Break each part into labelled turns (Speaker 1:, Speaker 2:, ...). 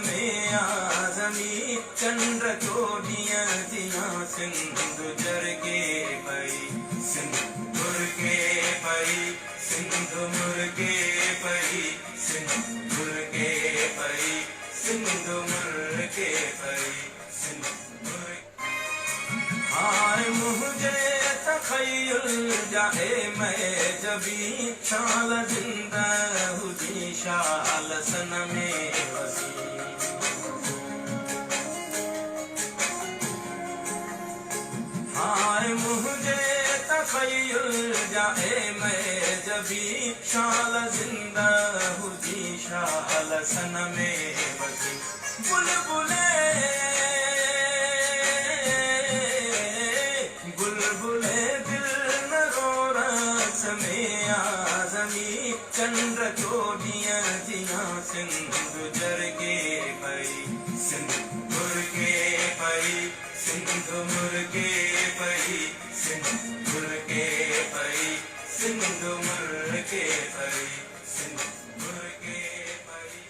Speaker 1: में आजमी चंद्र चोटियां जिया सिंधु जरगे पई सिंधु मुर्गे पई सिंधु मुर्गे पई सिंधु मुर्गे पई सिंधु मुर्गे पई सिंधु हाय मुझे तखय्युल जाए मैं जबी शाल जिंदा हुजी शाल सन में वसी हाय मुझे तखय्युल जाए मैं जबी शाल जिंदा हुजी शाल सन में वसी बुलबुले चंद्र चोटियां जिया सिंधु जरगे पई सिंधु मुर्गे पई सिंधु मुर्गे पई सिंधु मुर्गे पई सिंधु मुर्गे पई सिंधु मुर्गे पई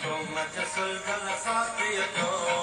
Speaker 1: तो मजसल गल साथी तो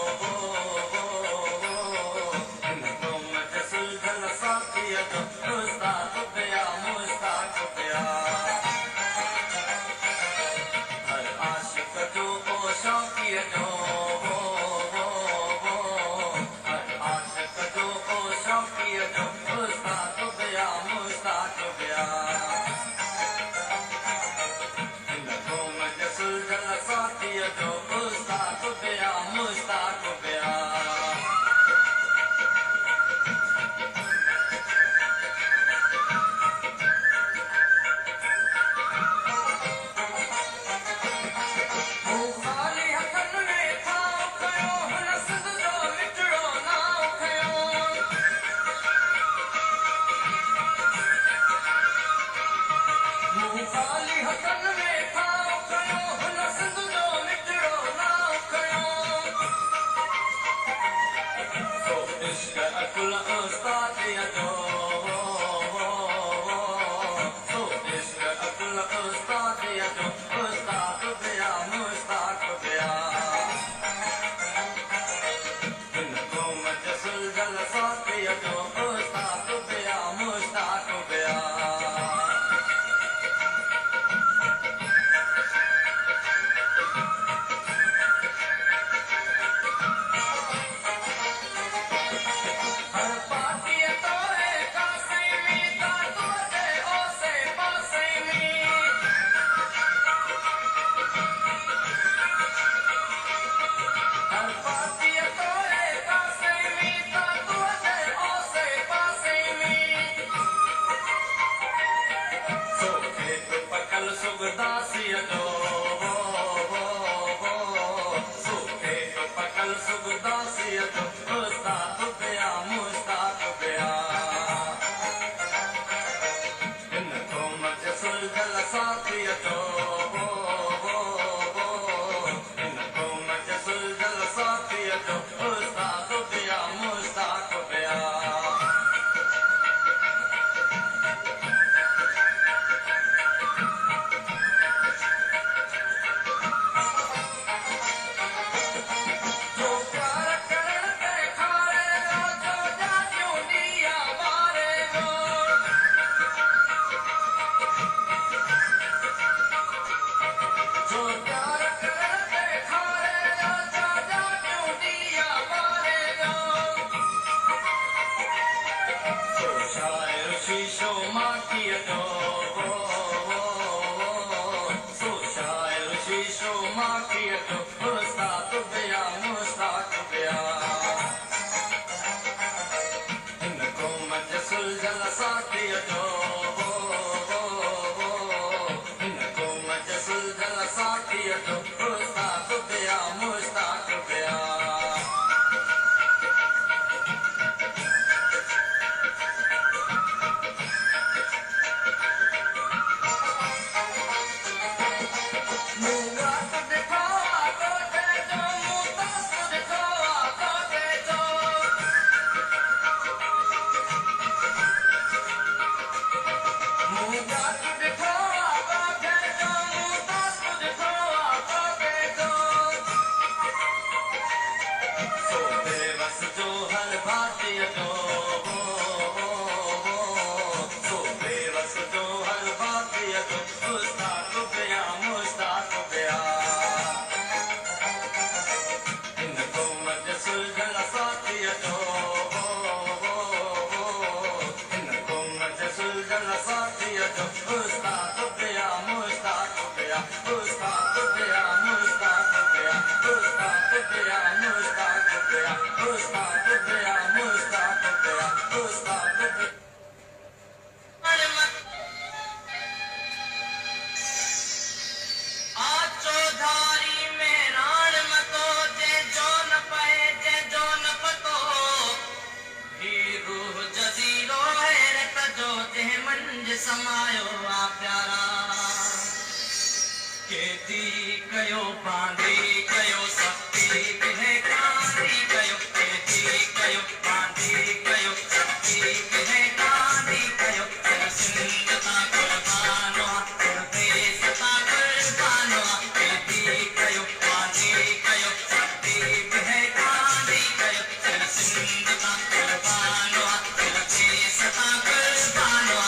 Speaker 1: समायो आ प्यारा केती कयो बांधी कयो शक्ति किने कांधी कयो केती कयो बांधी कयो शक्ति किने कांधी कयो सिंधता कुर्बानो देशता कुर्बानो केती कयो बांधी कयो शक्ति किने कांधी कयो सिंधता कुर्बानो देशता कुर्बानो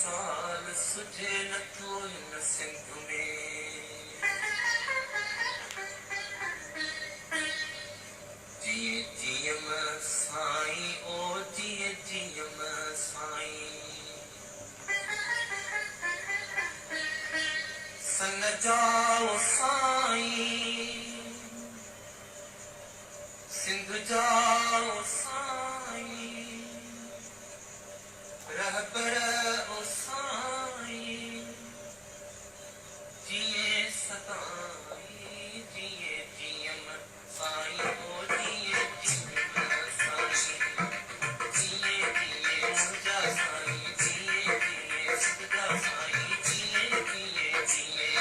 Speaker 1: साल सुझे नथो हिन सिंध में जिए जियम साईं ओ जिए जियम साईं सन जाओ साईं सिंध जाओ साईं रहबर ओ साईं जिए सदाई जिए जियम साईं ओ जिए जियम साईं जिए जिए मुंहिंजा साईं जिए जिए सिंधजा साईं जिए जिए जिए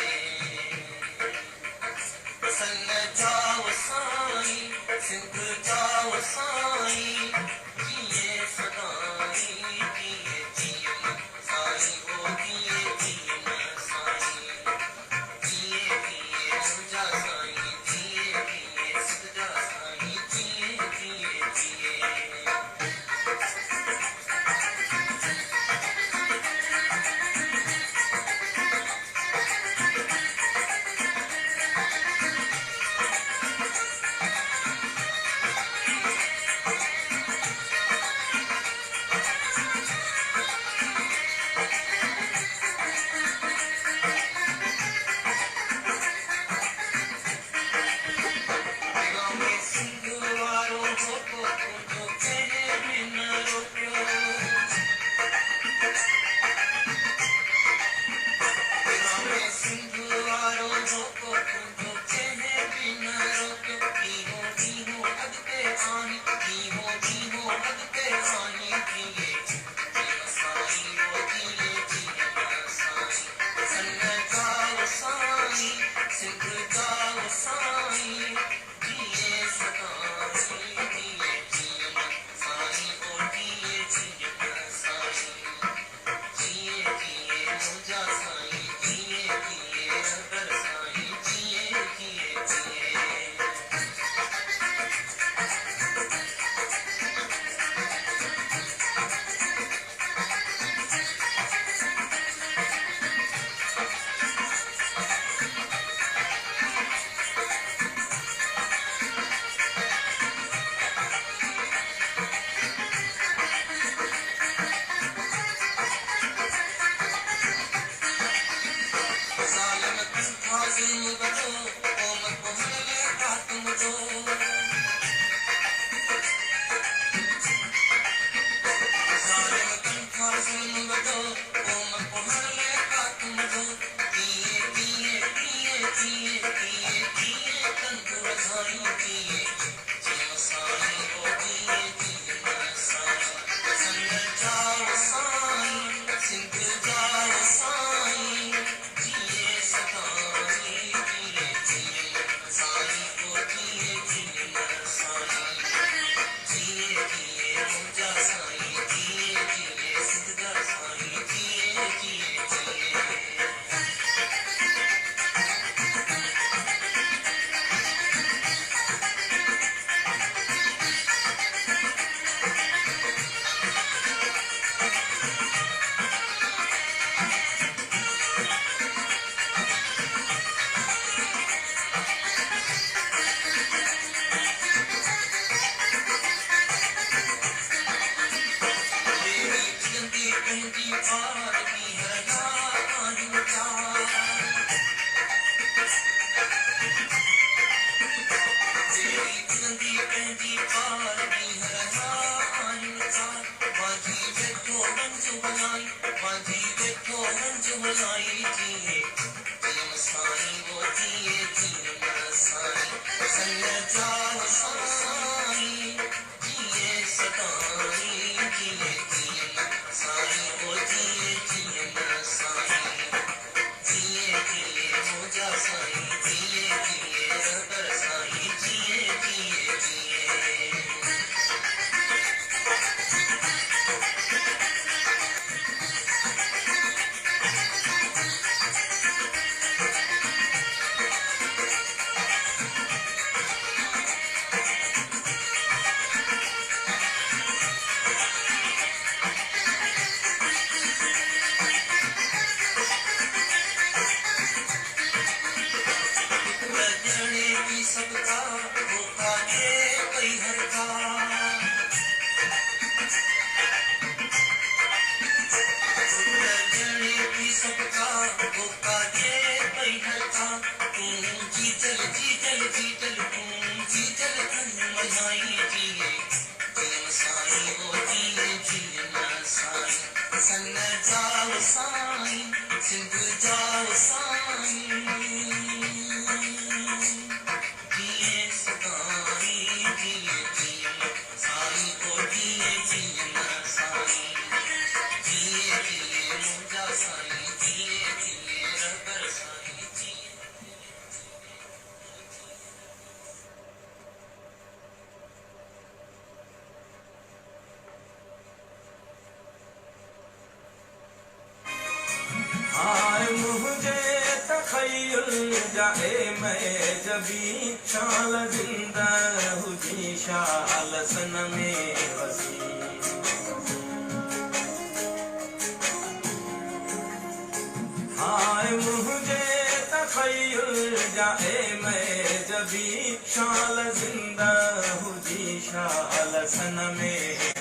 Speaker 1: सन जाओ साईं सिंध जाओ साईं जिए सदाई जिए जियम साईं ओ जिए जियम साईं जिए जिए मुंहिंजा साईं जिए जिए सिंधजा साईं जिए जिए जिए सिंध वारो होको तुंहिंजो कंहिं बि न रोकियो सिंध वारो होको तुंहिंजो कंहिं बि न रोकियो ॾींहों ॾींहों अॻिते आहीं ॾींहों ॾींहों अॻिते आहीं जिए जियम साईं ओ जिए जियम साईं सन जाओ साईं सिंध जाओ साईं जिए सदाई जिए जियम पैहर का सबका वो काजे पैहर का तू जी चल तू जी चल मनाई जिए जियन साई वो जियन साई संग जाओ साई सिंध जाओ साई जिए सताई जिए साई वो जियन साई जिए मुझा साई जिए रबर साई
Speaker 2: हाय मुझे तखय्युल जाए मैं जबी शाल जिंदा हुजी शाल सन में वसी हाय मुझे तखय्युल जाए मैं जबी शाल जिंदा हुजी शाल सन में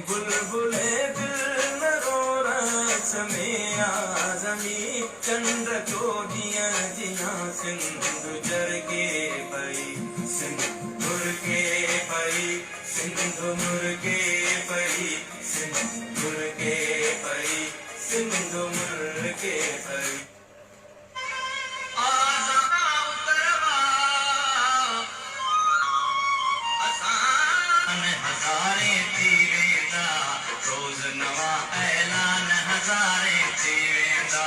Speaker 2: बुलबुले दिल में रो रस में आजमी चंद्र चोदियां जिया सिंधु जरगे पई सिंधु मुर्गे पई सिंधु मुर्गे पई सिंधु मुर्गे पई सिंधु मुर्गे पई हज़ारे थी वेंदा रोज़ नवा ऐलान हज़ारे थी वेंदा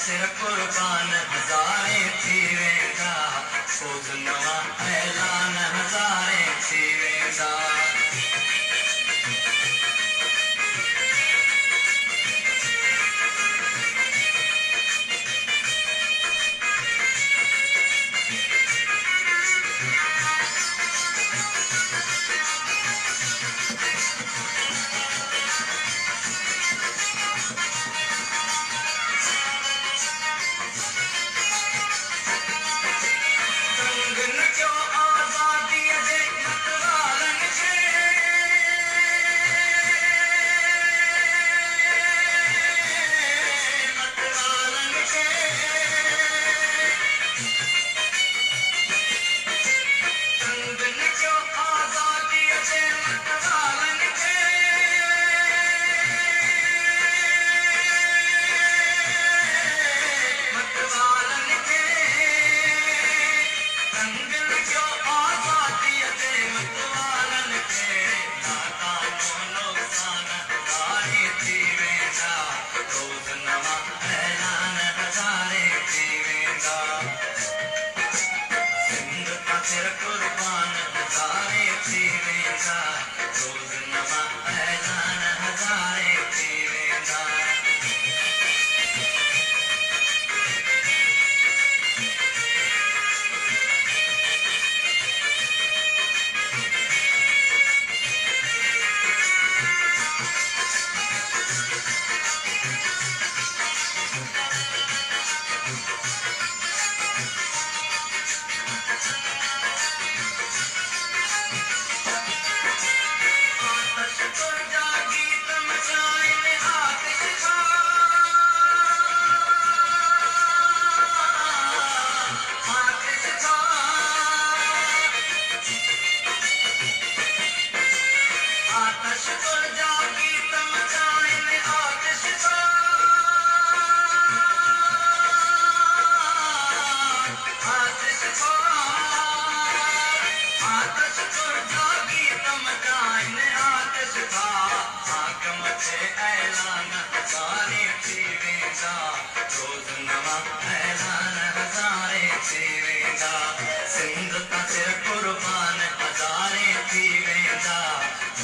Speaker 2: सिर कुर्बान हज़ारे थी वेंदा रोज़ नवा ऐलान हज़ारे थी वेंदा आतश को जागी तमचाएं आतिश को आतिश को आतश को जागी तमचाएं आतिश का हाकम थे ऐलान हजारे थी वेंदा रोज नवा ऐलान हजारे थी वेंदा सिंध ता सिर कुर्बान हजारे थी वेंदा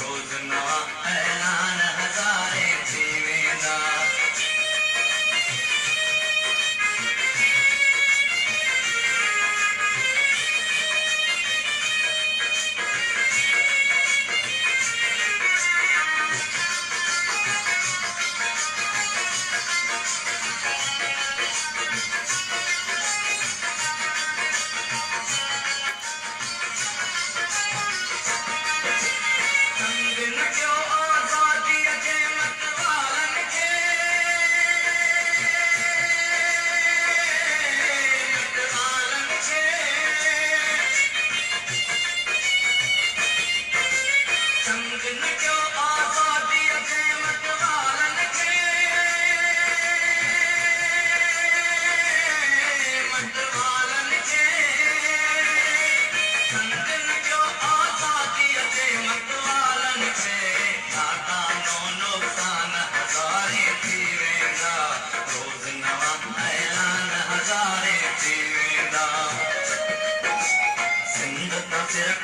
Speaker 2: रोज नवा ऐलान हजारे थी वेंदा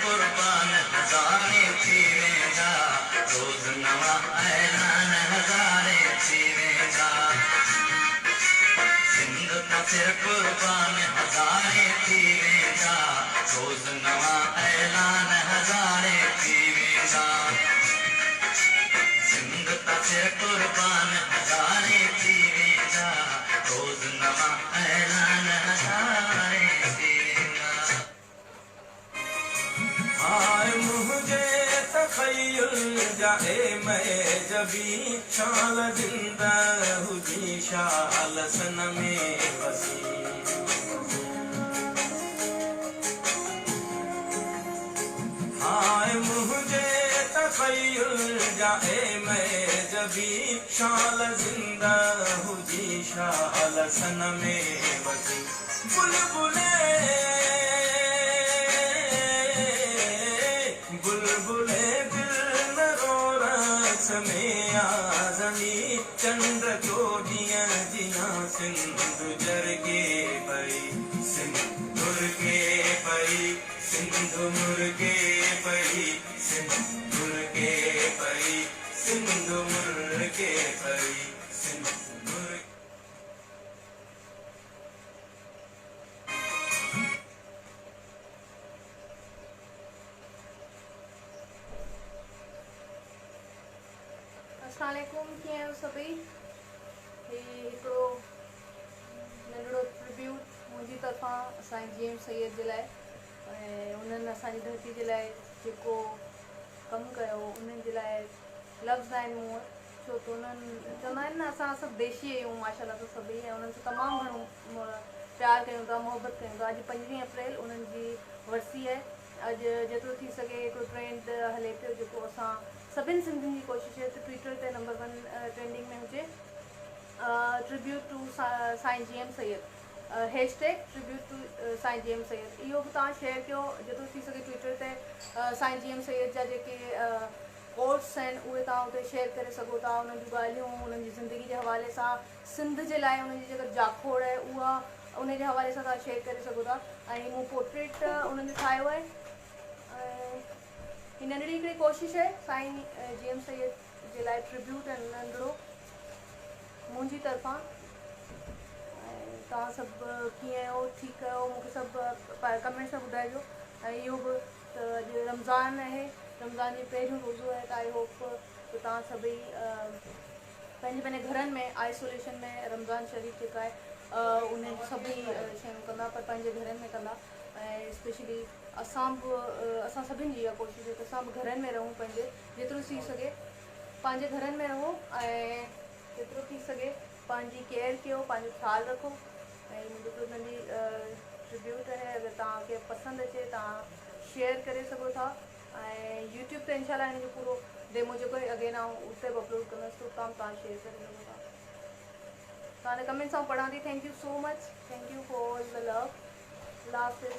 Speaker 2: कुर्बान हजारे थी वेंदा रोज नवा ऐलान हजारे थी वेंदा सिंध ता सिर कुर्बान हजारे थी वेंदा रोज नवा ऐलान हजारे थी वेंदा सिंध ता सिर कुर्बान हजारे थी वेंदा रोज नवा ऐलान हजारे थी वेंदा
Speaker 3: हाय मुझे तखय्युल जाए मैं जबी शाल जिंदा हुजी शाल सन में बसी हाय मुझे तखय्युल जाए मैं जबी शाल जिंदा हुजी शाल सन में बसी बुलबुले बुलबुले दिल न रो रस में आजमी चंद्र जोड़ियां जिया सिंधु जरगे पई सिंधुर के पई सिंधु मुर्गे पई सिंधुर के पई सिंधु मुर्गे पई सिंधुर
Speaker 4: अस्सलामुअलैकुम कीअं आहियो सभई हिकिड़ो नंढड़ो ट्रिब्यूट मुंहिंजी तरफ़ां असांजे GM सैयद जे लाइ ऐं उन्हनि असांजी धरती जे लाइ जेको कमु कयो उन्हनि जे लाइ लफ़्ज़ आहिनि मूं वटि छो त उन्हनि चवंदा आहिनि न असां सभु देशी आहियूं माशाल्लाह त सभई ऐं उन्हनि सां तमामु घणो प्यारु कयूं था मुहबत कयूं था अॼु 15 अप्रैल उन्हनि जी वरसी आहे अॼु जेतिरो थी सघे हिकिड़ो ट्रेंड हले पियो जेको असां सभिनि सिंधियुनि जी कोशिशि आहे त ट्विटर ते नंबर 1 ट्रेंडिंग में हुजे tribute to Sain GM Syed hashtag tribute to Sain GM Syed इहो बि तव्हां शेयर कयो जेतिरो थी सघे ट्विटर ते साईं GM सैयद जा जेके कोट्स आहिनि उहे तव्हां हुते शेयर करे सघो था उन्हनि जूं ॻाल्हियूं उन्हनि जी ज़िंदगी जे हवाले सां सिंध जे लाइ उन्हनि जी जेका जाखोड़ आहे उहा उन जे हवाले सां तव्हां शेयर करे सघो था ऐं मूं पोर्ट्रेट उन्हनि जो ठाहियो आहे ही नंढड़ी हिकिड़ी कोशिशि आहे साईं GM सैयद जे लाइ ट्रिब्यूट ऐं नंढड़ो मुंहिंजी तरफ़ां तव्हां सभु कीअं आहियो ठीकु आहियो मूंखे सभु कमेंट्स में ॿुधाइजो ऐं इहो बि त अॼु रमज़ान आहे रमज़ान जी पहिरियों रोज़ो आहे त आई होप त तव्हां सभई पंहिंजे पंहिंजे घरनि में आइसोलेशन में रमज़ान शरीफ़ जेका आहे उन सभई शयूं कंदा पर पंहिंजे घरनि में कंदा ऐं स्पेशली असां सभिनि जी इहा कोशिशि आहे त असां बि घरनि में रहूं पंहिंजे जेतिरो थी सघे पंहिंजे घरनि में रहो ऐं जेतिरो थी सघे पंहिंजी केयर कयो पंहिंजो ख़्यालु रखो ऐं मुंहिंजो हिकिड़ो नंढी ट्रिब्यूट आहे अगरि तव्हांखे पसंदि अचे तव्हां शेयर करे सघो था ऐं यूट्यूब ते इंशाल्लाह हिन जो पूरो डेमो जेको आहे अगेन आउं उते बि अपलोड कंदसि, त उतां तव्हां शेयर करे सघो था। तव्हांजे कमेंट्स आउं पढ़ां थी। Thank you so much, thank U for the love. Last is